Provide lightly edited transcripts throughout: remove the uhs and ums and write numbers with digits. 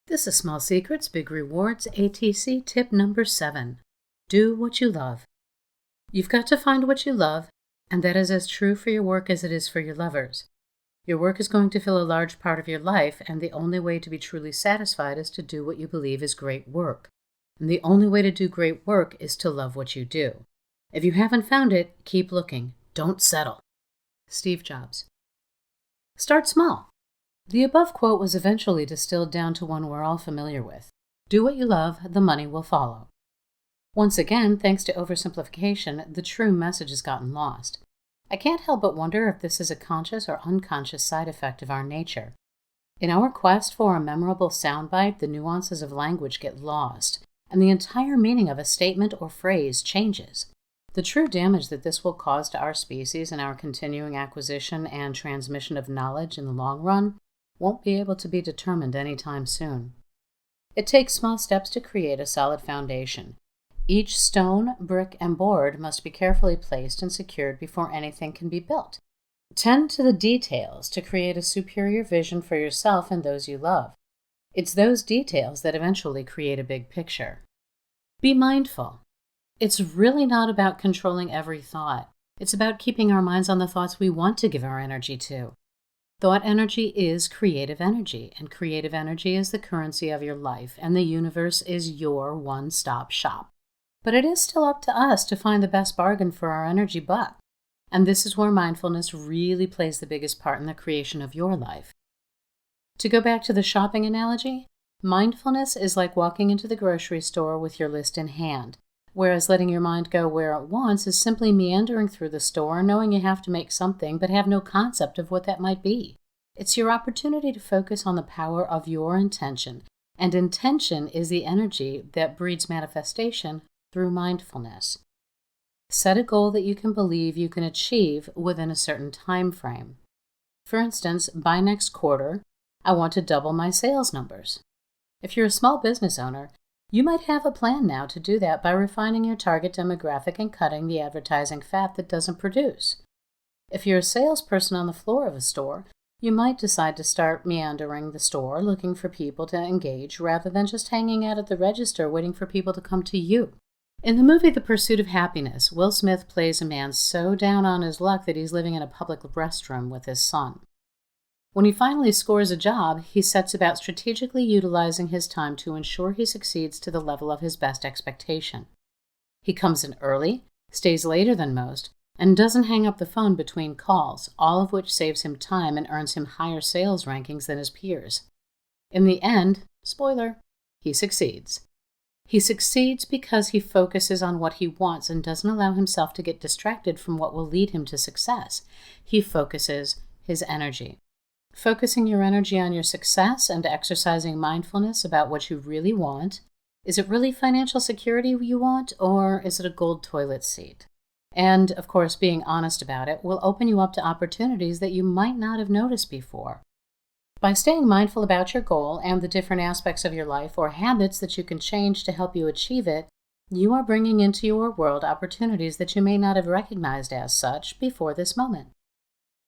This is Small Secrets, Big Rewards, ATC Tip number 7. Do what you love. You've got to find what you love, and that is as true for your work as it is for your lovers. Your work is going to fill a large part of your life, and the only way to be truly satisfied is to do what you believe is great work. And the only way to do great work is to love what you do. If you haven't found it, keep looking. Don't settle. Steve Jobs. Start small. The above quote was eventually distilled down to one we're all familiar with. Do what you love, the money will follow. Once again, thanks to oversimplification, the true message has gotten lost. I can't help but wonder if this is a conscious or unconscious side effect of our nature. In our quest for a memorable soundbite, the nuances of language get lost, and the entire meaning of a statement or phrase changes. The true damage that this will cause to our species and our continuing acquisition and transmission of knowledge in the long run won't be able to be determined anytime soon. It takes small steps to create a solid foundation. Each stone, brick, and board must be carefully placed and secured before anything can be built. Tend to the details to create a superior vision for yourself and those you love. It's those details that eventually create a big picture. Be mindful. It's really not about controlling every thought. It's about keeping our minds on the thoughts we want to give our energy to. Thought energy is creative energy, and creative energy is the currency of your life, and the universe is your one-stop shop. But it is still up to us to find the best bargain for our energy buck. And this is where mindfulness really plays the biggest part in the creation of your life. To go back to the shopping analogy, mindfulness is like walking into the grocery store with your list in hand, whereas letting your mind go where it wants is simply meandering through the store, knowing you have to make something but have no concept of what that might be. It's your opportunity to focus on the power of your intention, and intention is the energy that breeds manifestation through mindfulness. Set a goal that you can believe you can achieve within a certain time frame. For instance, by next quarter, I want to double my sales numbers. If you're a small business owner, you might have a plan now to do that by refining your target demographic and cutting the advertising fat that doesn't produce. If you're a salesperson on the floor of a store, you might decide to start meandering the store looking for people to engage rather than just hanging out at the register waiting for people to come to you. In the movie The Pursuit of Happiness, Will Smith plays a man so down on his luck that he's living in a public restroom with his son. When he finally scores a job, he sets about strategically utilizing his time to ensure he succeeds to the level of his best expectation. He comes in early, stays later than most, and doesn't hang up the phone between calls, all of which saves him time and earns him higher sales rankings than his peers. In the end, spoiler, he succeeds. He succeeds because he focuses on what he wants and doesn't allow himself to get distracted from what will lead him to success. He focuses his energy. Focusing your energy on your success and exercising mindfulness about what you really want. Is it really financial security you want, or is it a gold toilet seat? And, of course, being honest about it will open you up to opportunities that you might not have noticed before. By staying mindful about your goal and the different aspects of your life or habits that you can change to help you achieve it, you are bringing into your world opportunities that you may not have recognized as such before this moment.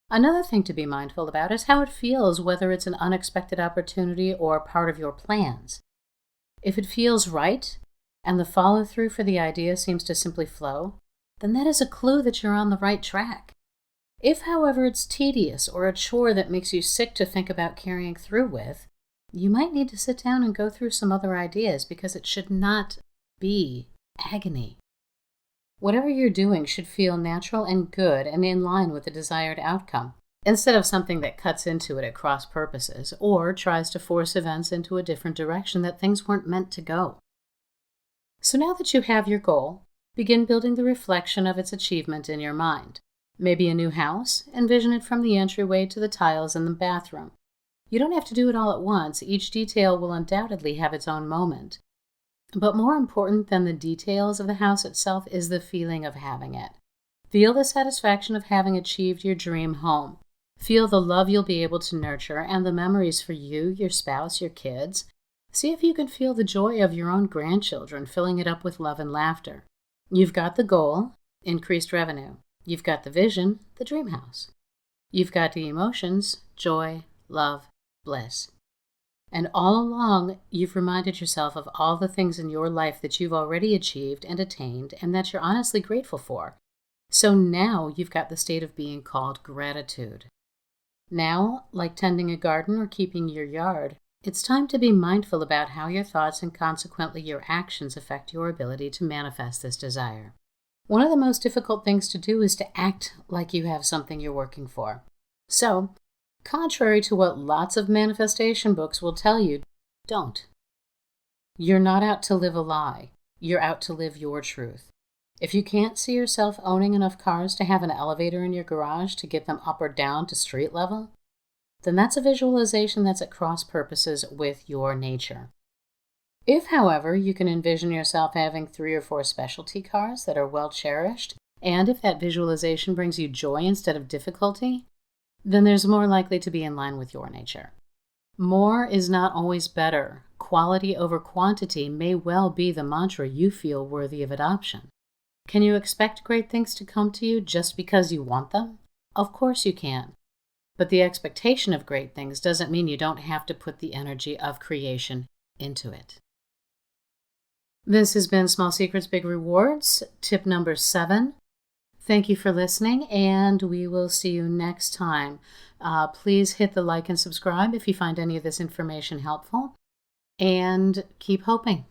Another thing to be mindful about is how it feels, whether it's an unexpected opportunity or part of your plans. If it feels right, and the follow-through for the idea seems to simply flow, then that is a clue that you're on the right track. If, however, it's tedious or a chore that makes you sick to think about carrying through with, you might need to sit down and go through some other ideas because it should not be agony. Whatever you're doing should feel natural and good and in line with the desired outcome, instead of something that cuts into it at cross purposes or tries to force events into a different direction that things weren't meant to go. So now that you have your goal, begin building the reflection of its achievement in your mind. Maybe a new house, envision it from the entryway to the tiles in the bathroom. You don't have to do it all at once. Each detail will undoubtedly have its own moment. But more important than the details of the house itself is the feeling of having it. Feel the satisfaction of having achieved your dream home. Feel the love you'll be able to nurture and the memories for you, your spouse, your kids. See if you can feel the joy of your own grandchildren, filling it up with love and laughter. You've got the goal, increased revenue. You've got the vision, the dream house. You've got the emotions, joy, love, bliss. And all along, you've reminded yourself of all the things in your life that you've already achieved and attained and that you're honestly grateful for. So now you've got the state of being called gratitude. Now, like tending a garden or keeping your yard, it's time to be mindful about how your thoughts and consequently your actions affect your ability to manifest this desire. One of the most difficult things to do is to act like you have something you're working for. So, contrary to what lots of manifestation books will tell you, don't. You're not out to live a lie. You're out to live your truth. If you can't see yourself owning enough cars to have an elevator in your garage to get them up or down to street level, then that's a visualization that's at cross purposes with your nature. If, however, you can envision yourself having 3 or 4 specialty cars that are well cherished, and if that visualization brings you joy instead of difficulty, then there's more likely to be in line with your nature. More is not always better. Quality over quantity may well be the mantra you feel worthy of adoption. Can you expect great things to come to you just because you want them? Of course you can. But the expectation of great things doesn't mean you don't have to put the energy of creation into it. This has been Small Secrets, Big Rewards, tip number 7. Thank you for listening, and we will see you next time. Please hit the like and subscribe if you find any of this information helpful, and keep hoping.